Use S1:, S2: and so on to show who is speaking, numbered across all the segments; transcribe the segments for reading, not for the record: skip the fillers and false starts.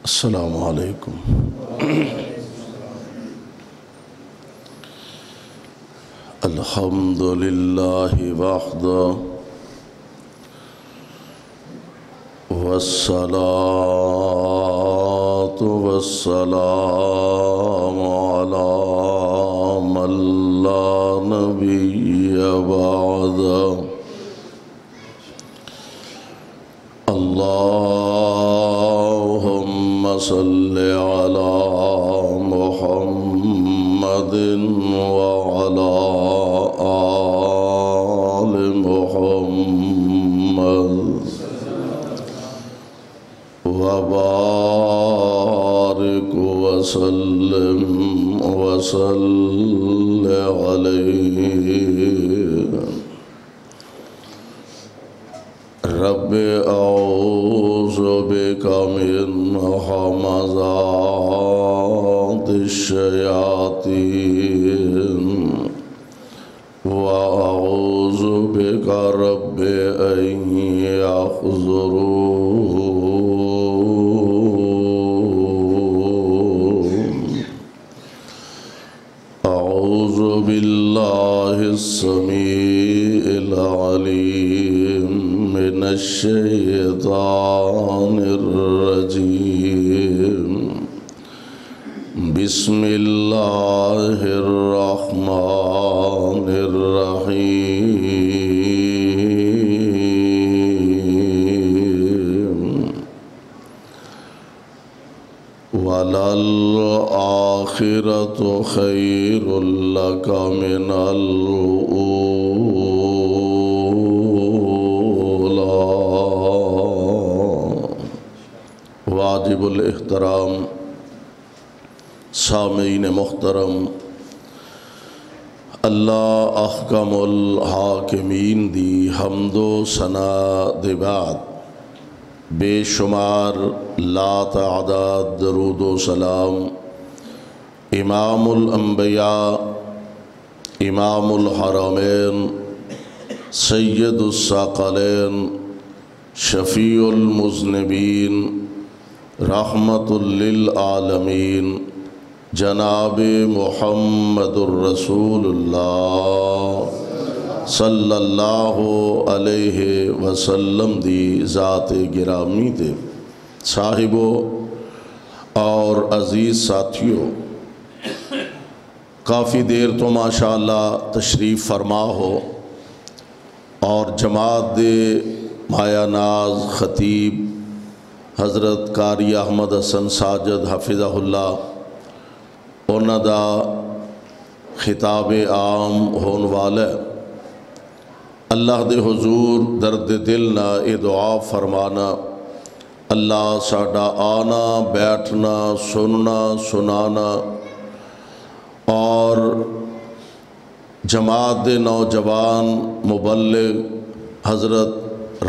S1: السلام علیکم۔ الحمد للہ وحدہ والصلاة والسلام علی من لا نبی بعدہ۔ اللہم صل علی محمد وعلی آل محمد وبارک وسلم وصل علیہ۔ رب اعوذ بک من ہمزات الشیاطین واعوذ بک رب ان یحضرون۔ اعوذ باللہ السمیع العلیم من الشیطان الرجیم۔ بسم اللہ الرحمن الرحیم۔ وَلَلْآخِرَةُ خَيْرٌ لَكَ مِنَ الْأُولَى۔ واجب الاحترام سامعین محترم، اللہ احکم الحاکمین دی حمد و ثنا دے بعد بے شمار لا تعداد درود و سلام امام الانبیاء امام الحرمین سید الثقلین شفیع المذنبین رحمت للعالمین جناب محمد الرسول اللہ صلی اللہ علیہ وسلم دی ذات گرامی تے صاحبو اور عزیز ساتھیوں، کافی دیر تو ماشاءاللہ تشریف فرما ہو اور جماعت دے مایا ناز خطیب حضرت قاری احمد حسن ساجد حفظہ اللہ انہاں دا خطاب عام ہون والا ہے۔ اللہ دے حضور درد دل نہ اے دعا فرمانا، اللہ ساڈا آنا بیٹھنا سننا سنانا اور جماعت دے نوجوان مبلغ حضرت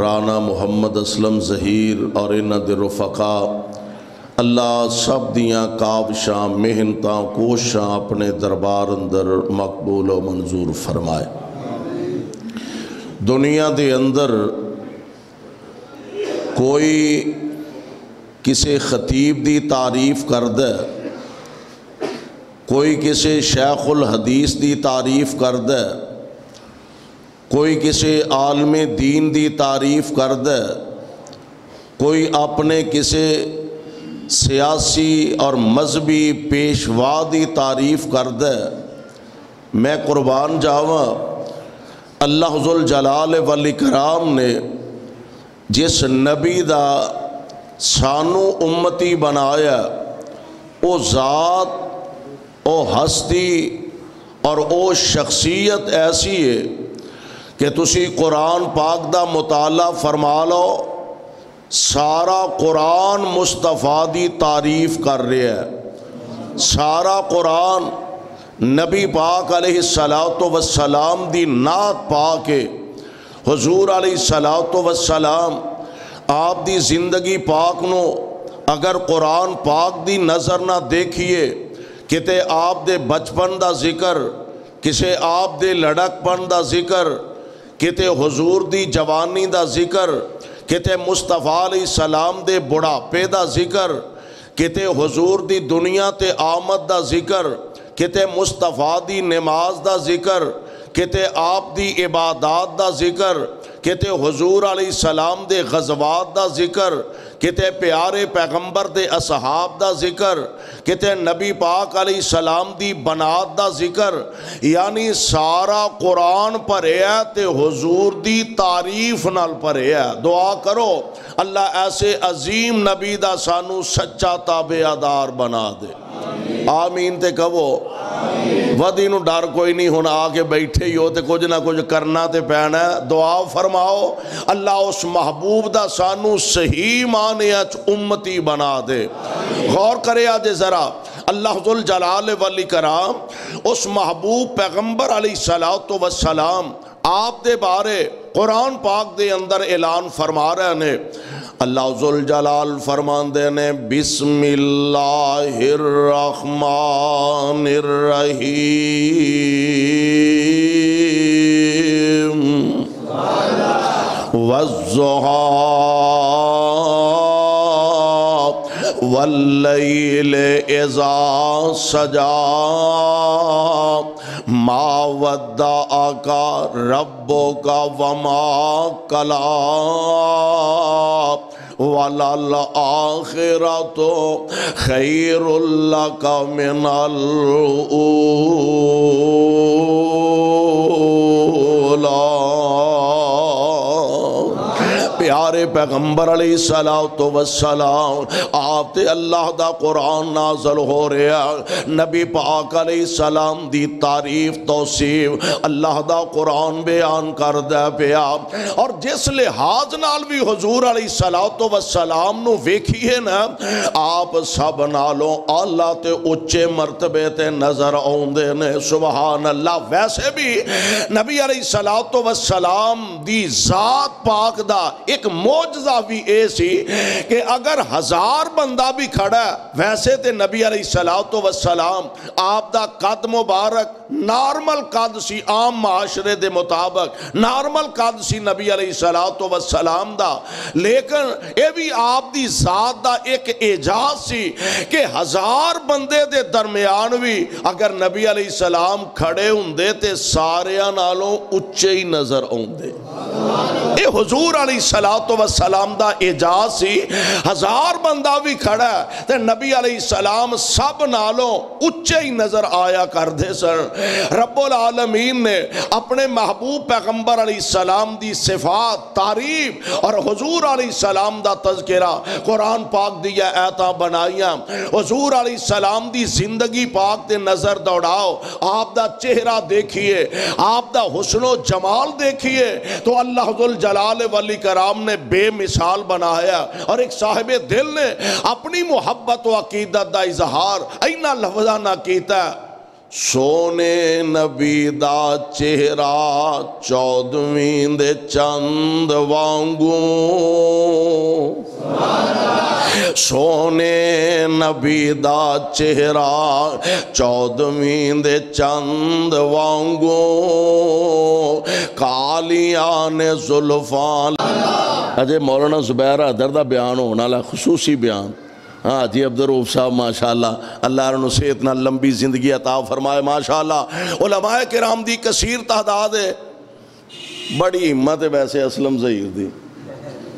S1: رانا محمد اسلم ظہیر اور انہاں دے رفقا، اللہ سب دیاں کاوشاں محنتاں کوشاں اپنے دربار اندر مقبول و منظور فرمائے۔ دنیا دے اندر کوئی کسی خطیب دی تعریف کردہ، کوئی کسی شیخ الحدیث دی تعریف کردہ، کوئی کسی عالم دین دی تعریف کردہ، کوئی اپنے کسی سیاسی اور مذہبی پیشوا دی تعریف کردہ، میں قربان جاواں اللہ ذوالجلال والاکرام نے جس نبی دا سانو امتی بنایا، او ذات او ہستی اور او شخصیت ایسی ہے کہ تسی قرآن پاک دا مطالعہ فرما لو، سارا قرآن مصطفیٰ دی تعریف کر رہا ہے، سارا قرآن نبی پاک علیہ السلام دی نعت پاک ہے۔ حضور علیہ السلام آپ دی زندگی پاک نو اگر قرآن پاک دی نظر نہ دیکھیے، کتے آپ دے بچپن دا ذکر، کسے آپ دے لڑک پن دا ذکر، کتے حضور دی جوانی دا ذکر، کتے مصطفیٰ علیہ السلام دے بڑھاپے دا ذکر، کتے حضور دی دنیا تے آمد دا ذکر، کتے مصطفیٰ دی نماز دا ذکر، کتے آپ دی عبادات دا ذکر، کتے حضور علیہ السلام دے غزوات دا ذکر، کتے پیارے پیغمبر دے اصحاب دا ذکر، کتے نبی پاک علیہ السلام دی بنات دا ذکر، یعنی سارا قرآن پڑھے ہے تے حضور دی تعریف نال پڑھے ہے۔ دعا کرو اللہ ایسے عظیم نبی دا سانو سچا تابعدار بنا دے، آمین تے کہو۔ ودی نو ڈر کوئی نہیں، ہونا آگے بیٹھے ہی ہو تے کچھ نہ کچھ کرنا تے پینا ہے۔ دعا فرماؤ اللہ اس محبوب دا سانو صحیح معنی امتی بنا دے۔ غور کرے آجے ذرا، اللہ ذوالجلال والاکرام اس محبوب پیغمبر علیہ السلام آپ دے بارے قرآن پاک دے اندر اعلان فرما رہے ہیں۔ اللہ ذوالجلال فرمان دے نے بسم اللہ الرحمن الرحیم والضحی واللیل اذا سجا ما ودعک ربک وما قلی وَلَلْآخِرَةُ خَيْرٌ لَكَ مِنَ الْأُولَى۔ پیارے پیغمبر علیہ السلام آپ تے اللہ دا قرآن نازل ہو رہا، نبی پاک علیہ السلام دی تعریف توصیف اللہ دا قرآن بیان کر دے پیا، اور جس لحاظ نال بھی حضور علیہ السلام نو ویکھیے نا، آپ سب نالوں اللہ تے اچھے مرتبے تے نظر آؤندے نے، سبحان اللہ۔ ویسے بھی نبی علیہ السلام دی ذات پاک دا ایک معجزہ بھی ایسی کہ اگر 1000 بندہ بھی کھڑا ہے، ویسے تے نبی علیہ السلام آپ دا قد مبارک نارمل قد سی، عام معاشرے دے مطابق نارمل قد سی نبی علیہ السلام دا، لیکن اے بھی آپ دی ذات دا ایک اعجاز سی کہ 1000 بندے دے درمیان بھی اگر نبی علیہ السلام کھڑے ہوندے تے ساریاں نالوں اچھے ہی نظر آؤندے۔ اے حضور علیہ السلام دا اعجاز سی، 1000 بندہ بھی کھڑا ہے تے نبی علیہ السلام سب نالوں اچھے ہی نظر آیا کر دے سر۔ رب العالمین نے اپنے محبوب پیغمبر علیہ السلام دی صفات، تعریف اور حضور علیہ السلام دا تذکرہ قرآن پاک دیا ایتاں بنائیاں۔ حضور علیہ السلام دی زندگی پاک دے نظر دوڑاؤ، آپ دا چہرہ دیکھیے، آپ دا حسن و جمال دیکھیے تو اللہ ذوالجلال والاکرام نے بے مثال بنایا، اور ایک صاحب دل نے اپنی محبت و عقیدت دا اظہار اینا لفظہ نہ کیتا ہے۔ سونے نبی دا چہرہ 14ویں دے چند وانگوں، سونے نبی دا چہرہ 14ویں دے چند وانگوں، کالیاں نے زلفان۔ اجے مولانا زبیر حیدر دا بیان ہونا لے، خصوصی بیان۔ ہاں جی عبدالرؤف صاحب ماشاءاللہ، اللہ انہوں صحت نہ لمبی زندگی عطا فرمائے ماشاءاللہ۔ علماء کرام دی کثیر تعداد ہے، بڑی ہمت ہے ویسے اسلم ظہیر دی،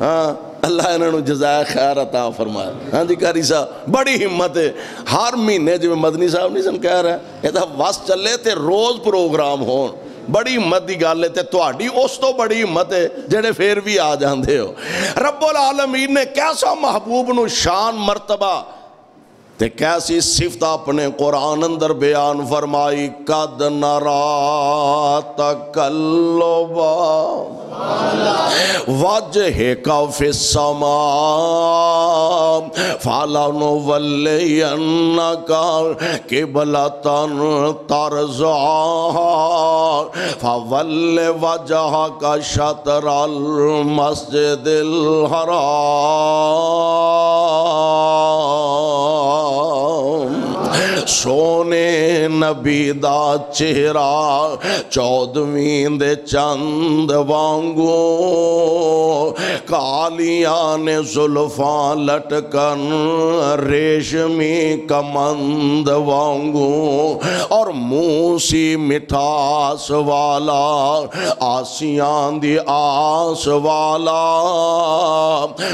S1: ہاں اللہ انہوں جزائے خیر عطا فرمائے۔ ہاں جی قاری صاحب بڑی ہمت ہے، ہر مہینے جو مدنی صاحب نہیں سن کہہ رہا ہے یہ تو وس چلے تے روز پروگرام ہون، بڑی ہمت دی گل ہے تے تہاڈی اس تو بڑی ہمت ہے جڑے پھر بھی آ جاندے ہو۔ رب العالمین نے کیسا محبوب نو شان مرتبہ تے کیسی صفت اپنے قرآن اندر بیان فرمائی، قد نرا تقلبا وجہک فی السماء فلنولینک قبلۃ ترضاھا فول وجہک شطر المسجد الحرام۔ سونے نبی دا چہرہ 14ویں دے چند وانگو کالیاں نے زلفاں لٹکن ریشمی کمند وانگو اور منہ سی مٹھاس والا آسیاں دی آس والا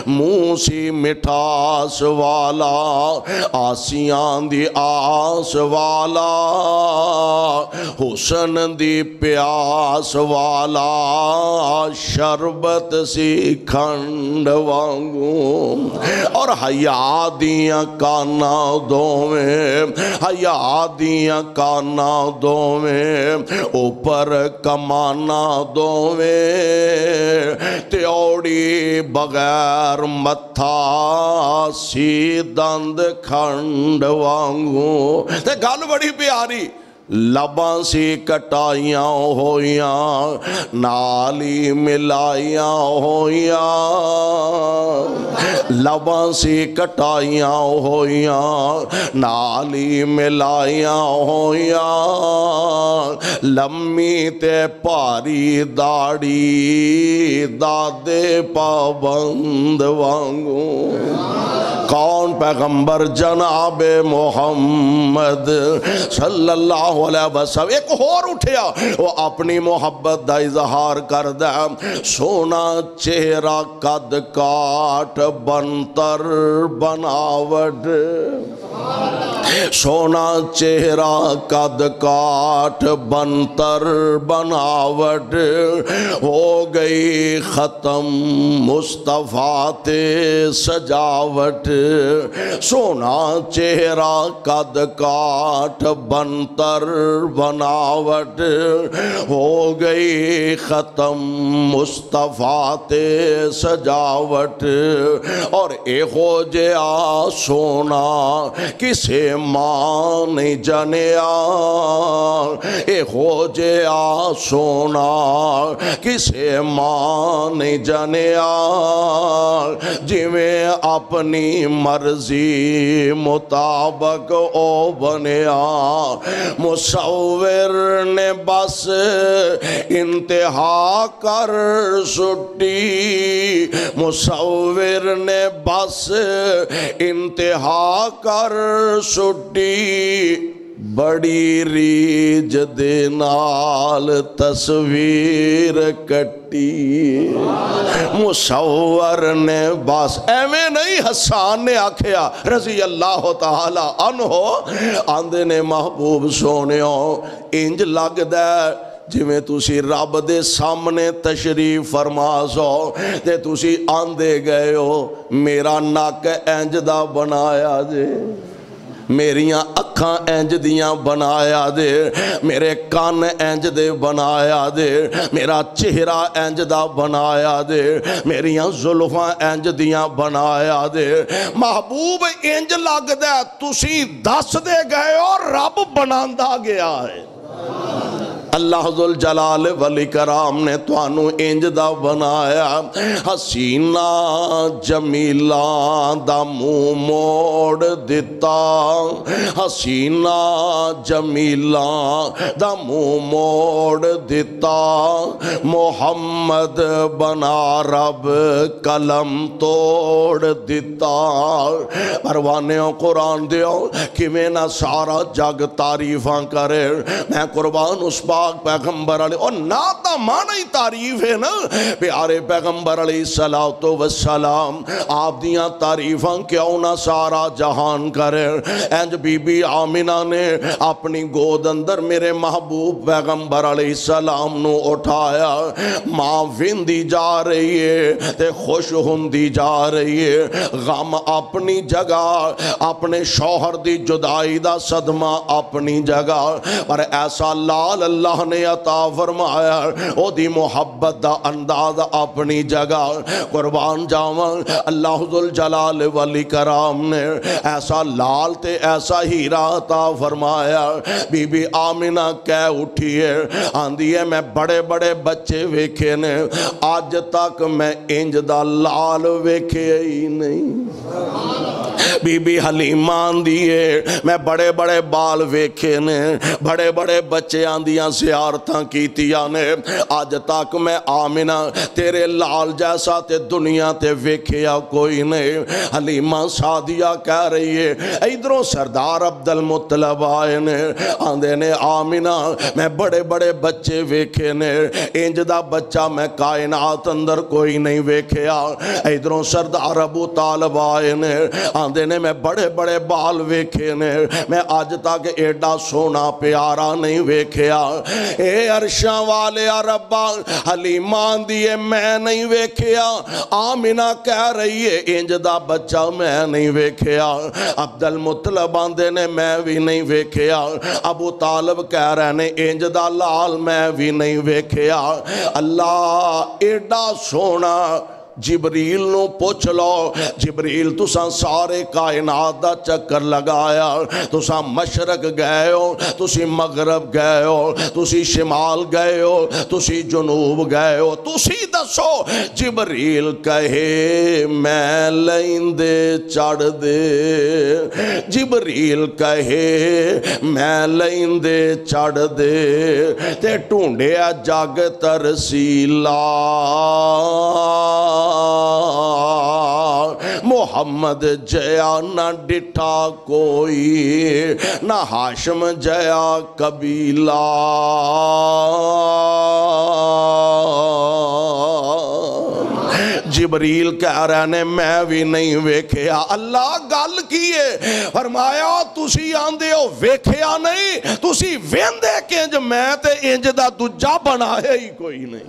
S1: منہ سی مٹھاس والا آسیاں دی آس والا حسن دی پیاس والا شربت سی کھنڈ وانگو اور حیا دیاں کانا دوویں حیا دیاں کانا دوویں اوپر کمانا دوویں تیوڑی بغیر متھا سی دند کھنڈ وانگو تے گل بڑی پیاری لباں سی کٹائیاں ہویاں نالی ملائیاں ہویاں لباں سی کٹائیاں ہویاں نالی ملائیاں ہویاں لمّی تے پاری داڑی دادے پابند وانگو کون پیغمبر جناب محمد صلی اللہ علیہ وسلم ایک اور اٹھیا وہ اپنی محبت دا اظہار کر دے سونا چہرہ قد کاٹ بنتر بناوٹ سونا چہرہ قد کاٹ بنتر بناوٹ ہو گئی ختم مصطفیٰ تے سجاوٹ سونا چہرہ قد کاٹ بنتر بناوٹ ہو گئی ختم مصطفیٰ تے سجاوٹ اور اے ہو جیا سونا کسے ماں نہیں جنیا اے ہو جیا سونا کسے ماں نہیں جنیا جویں اپنی مرضی مطابق او بنیا مصور نے بس انتہا کر سٹی مصور نے بس انتہا کر سٹی بڑی ریج دے نال تصویر کٹی مصور نے بس ایویں نہیں حسان نے آکھیا رضی اللہ تعالی عنہ آندے نے محبوب سونیوں انج لگ دے جویں تسی رب دے سامنے تشریف فرما سو تے تسی آندے گئے ہو میرا ناک انج دا بنایا جے میریاں اکھاں انج دیاں بنایا دے میرے کان انج دے بنایا دے میرا چہرہ انج دا بنایا دے میریاں زلفاں انج دیاں بنایا دے محبوب انج لگ دے تسی دس دے گئے اور رب بناندا گیا ہے اللہ ذوالجلال والاکرام نے توانو انج دا بنایا حسینہ جمیلہ دا منہ موڑ دیتا حسینہ جمیلہ دا منہ موڑ دیتا محمد بنا رب قلم توڑ دیتا پروانیوں قرآن دیو کہ میں نہ سارا جگ تعریفاں کرے میں قربان اس پاک پیغمبر علیہ اور ناتا معنی تعریف ہے نا پیارے پیغمبر علیہ السلام آپ دیاں تعریفاں کیوں نہ سارا جہان کرے انج بی بی آمینہ نے اپنی گود اندر میرے محبوب پیغمبر علیہ السلام نو اٹھایا ماں وندی جا رہی ہے تے خوش ہوندی جا رہی ہے غم اپنی جگہ اپنے شوہر دی جدائی دا صدمہ اپنی جگہ پر ایسا لال اللہ نے عطا فرمایا او دی محبت دا انداز اپنی جگہ قربان جاواں اللہ ذوالجلال والاکرام نے ایسا لال تے ایسا ہیرا عطا فرمایا بی بی آمینہ کہہ اٹھی ہے آندھی ہے میں بڑے بڑے بچے ویکھے نے آج تک میں انج دا لال ویکھے ہی نہیں بی بی حلیمہ آندیے میں بڑے بڑے بال ویکھے نے، بڑے بڑے بچے آندیاں زیارتاں کیتیاں نے، آج تک میں آمنہ تیرے لال جیسا تے دنیا تے ویکھیا کوئی نہیں۔ حلیمہ سعدیہ کہہ رہی ہے، ادھروں سردار عبد المطلب آئے نے، آندے نے آمنہ میں بڑے بڑے بچے ویکھے نے، انج دا بچہ میں کائنات اندر کوئی نہیں ویکھیا۔ ادھروں سردار ابو طالب آئے نے، آندے نے میں بڑے بڑے بال ویکھے نے، میں آج تک ایڈا سونا پیارا نہیں ویکھیا۔ اے عرشاں والے ربا، حلیمہ آندی ہے میں نہیں ویکھیا، آمنہ کہہ رہی ہے انج دا بچہ میں نہیں ویکھیا، عبد المطلب آندے نے میں بھی نہیں ویکھیا، ابو طالب کہہ رہے نے انج دا لال میں بھی نہیں ویکھیا۔ اللہ ایڈا سونا جبریل نو پوچھ لو، جبریل تساں سارے کائنات دا چکر لگایا، تساں مشرق گئے ہو، تسی مغرب گئے ہو، تسی شمال گئے ہو، تسی جنوب گئے ہو، تسی دسو جبریل کہے میں لیندے چڑھ دے، جبریل کہے میں لیندے چڑھ دے، تے ٹونڈیا جگ ترسیلا محمد جیا نہ ڈٹھا کوئی، نہ ہاشم جیا قبیلہ۔ جبریل کہہ رہے نے میں بھی نہیں ویکھیا۔ اللہ گل کیے، فرمایا تسی آندے ہو ویکھیا نہیں، تسی ویندے کہ انج میں تے انج دا دجا بنایا ہی کوئی نہیں،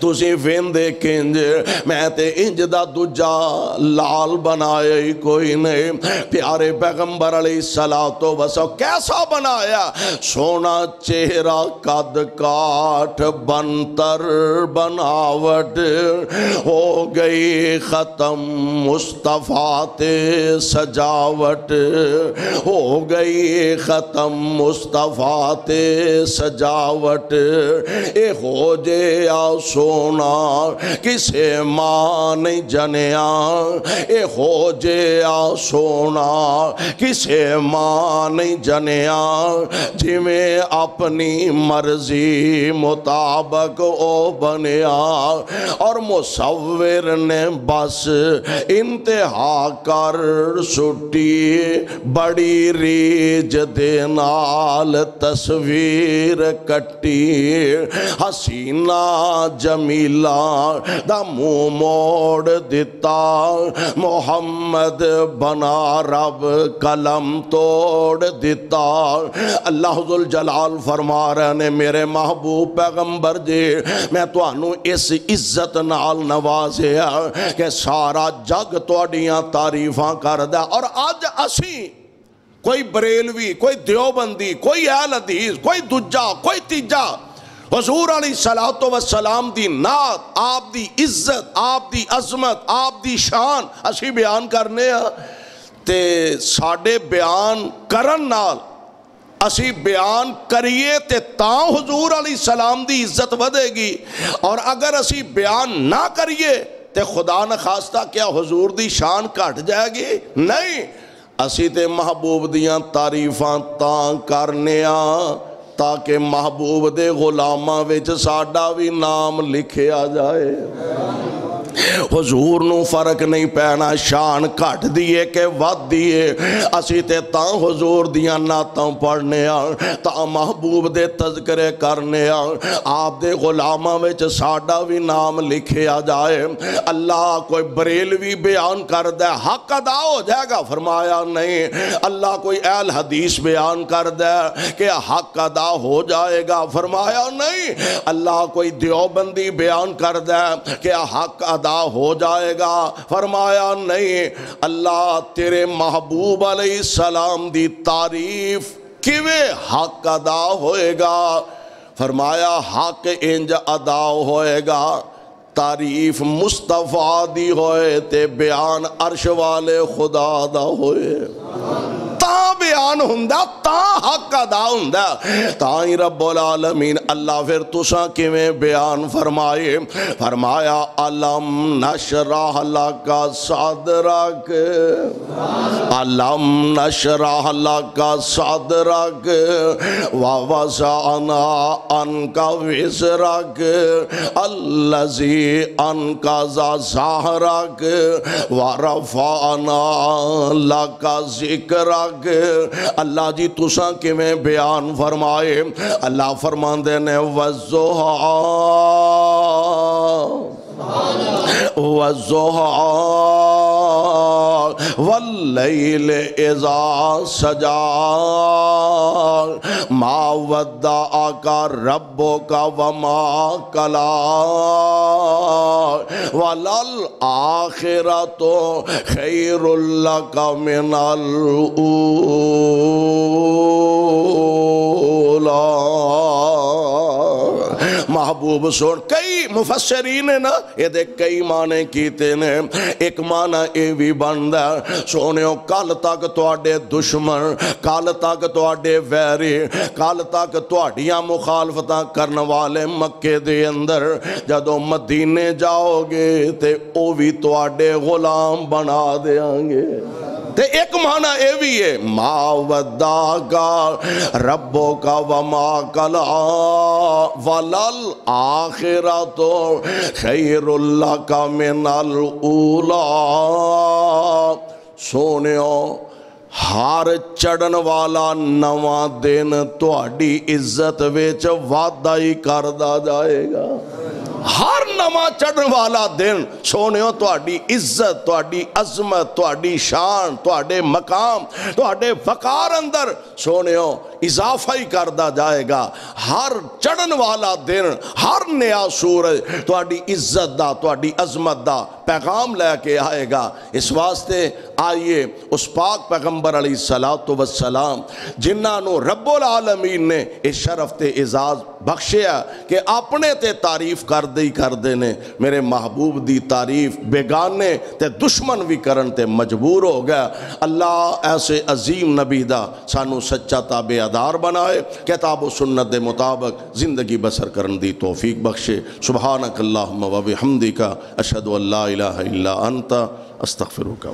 S1: تسی ویندے کہ انج میں تے انج دا دجا لال بنایا ہی کوئی نہیں۔ پیارے پیغمبر علیہ السلام کیسا بنایا؟ سونا چہرہ قد کاٹ بنتر بناوٹ، ہو گئی ختم مصطفیٰ تے سجاوٹ، ہو گئی ختم مصطفیٰ تے سجاوٹ، اے ہو جے آ سونا کسے ماں نہیں جنیا، اے ہو جے آ سونا کسے ماں نہیں جنیا، جی میں اپنی مرضی مطابق او بنیا، اور مصور نے بس انتہا کر سٹی، بڑی ریج دے نال تصویر کٹی، حسینہ جمیلہ دا منہ موڑ دیتا، محمد بنا رب قلم توڑ دیتا۔ اللہ ذوالجلال فرما رہے نے میرے محبوب پیغمبر جی میں تو انو اس عزت نال نوازیا کہ سارا جگ توڑیاں تعریفاں کر دیا۔ اور آج اسی کوئی بریلوی، کوئی دیوبندی، کوئی اہل حدیث، کوئی دجا، کوئی تیجا حضور علیہ السلام دی نعت، آپ دی عزت، آپ دی عظمت، آپ دی شان اسی بیان کرنے ہیں، تے ساڑھے بیان کرن نال اسی بیان کریے تے تاں حضور علیہ السلام دی عزت ودے گی، اور اگر اسی بیان نہ کریے تے خدا نہ خواستہ کیا حضور دی شان کٹ جائے گی؟ نہیں، اسی تے محبوب دیاں تعریفاں تاں کرنیاں تاکہ محبوب دے غلامہ وچ ساڈا بھی نام لکھیا جائے۔ حضور نو فرق نہیں پینا، شان کٹ دیئے کہ ود دیئے، اسی تے تاں حضور دیاں ناتاں پڑھنے تاں محبوب دے تذکرے کرنے آپ دے غلامہ وچ ساڈا بھی نام لکھیا جائے۔ اللہ کوئی بریلوی بیان کر دے حق ادا ہو جائے گا؟ فرمایا نہیں۔ اللہ کوئی اہل حدیث بیان کر دے کہ حق ادا ہو جائے گا؟ فرمایا نہیں۔ اللہ کوئی دیوبندی بیان کر دے کہ حق ادا ہو جائے گا؟ فرمایا نہیں۔ اللہ تیرے محبوب علیہ السلام دی تعریف کیویں حق ادا ہوئے گا؟ فرمایا حق انج ادا ہوئے گا تعریف مصطفیٰ دی ہوئے تے بیان عرش والے خدا دا ہوئے، تاں بیان ہوندا تا حق ادا ہوندا تا ہی رب العالمین اللہ پھر تساں کیویں بیان فرمائے فرمایا علم نشرح لک صدرک علم نشرح لک صدرک ووضعنا عنک وزرک الذی انقض ظہرک ورفعنا لک ذکرک اللہ جی تساں کیویں بیان فرمائے اللہ فرماندے نے والضحیٰ والضحیٰ واللیل اذا سجا ما ودعک ربک وما قلی وللآخرۃ خیر لک من الاولی محبوب سن کئی مفسرین نے نا یہ دے کئی معنی کیتے نے ایک معنی اے بھی بندہ سونیو کل تک تواڈے دشمن کل تک تواڈے ویری کل تک تواڈیاں مخالفتاں کرن والے مکے دے اندر جدو مدینے جاؤ گے تے او بھی تواڈے غلام بنا دیاں گے تے ایک معنی اے بھی ہے ما ودعک ربک وما قلی وللآخرۃ خیر لک من الاولی سونیو ہر چڑھن والا نواں دن تہاڈی عزت وچ وعدہ ہی کردا جائے گا ہر نواں چڑھن والا دن سونیو تہاڈی عزت تہاڈی عظمت تہاڈی شان تہاڈے مقام تہاڈے وقار اندر سونیو اضافہ ہی کردا جائے گا ہر چڑھن والا دن ہر نیا سورج تہاڈی عزت دا تہاڈی عظمت دا پیغام لے کے آئے گا اس واسطے آئیے اس پاک پیغمبر علیہ السلام جنہاں نو رب العالمین نے اس شرف تے اعزاز بخشیا کہ اپنے تے تعریف کر دے نے میرے محبوب دی تعریف بیگانے تے دشمن بھی کرن تے مجبور ہو گیا اللہ ایسے عظیم نبی دا سانو سچا تابعدار بنائے کتاب و سنت دے مطابق زندگی بسر کرن دی توفیق بخشے سبحانک اللہم و بحمدک اشہدو ان لا الہ الا انت استغفرک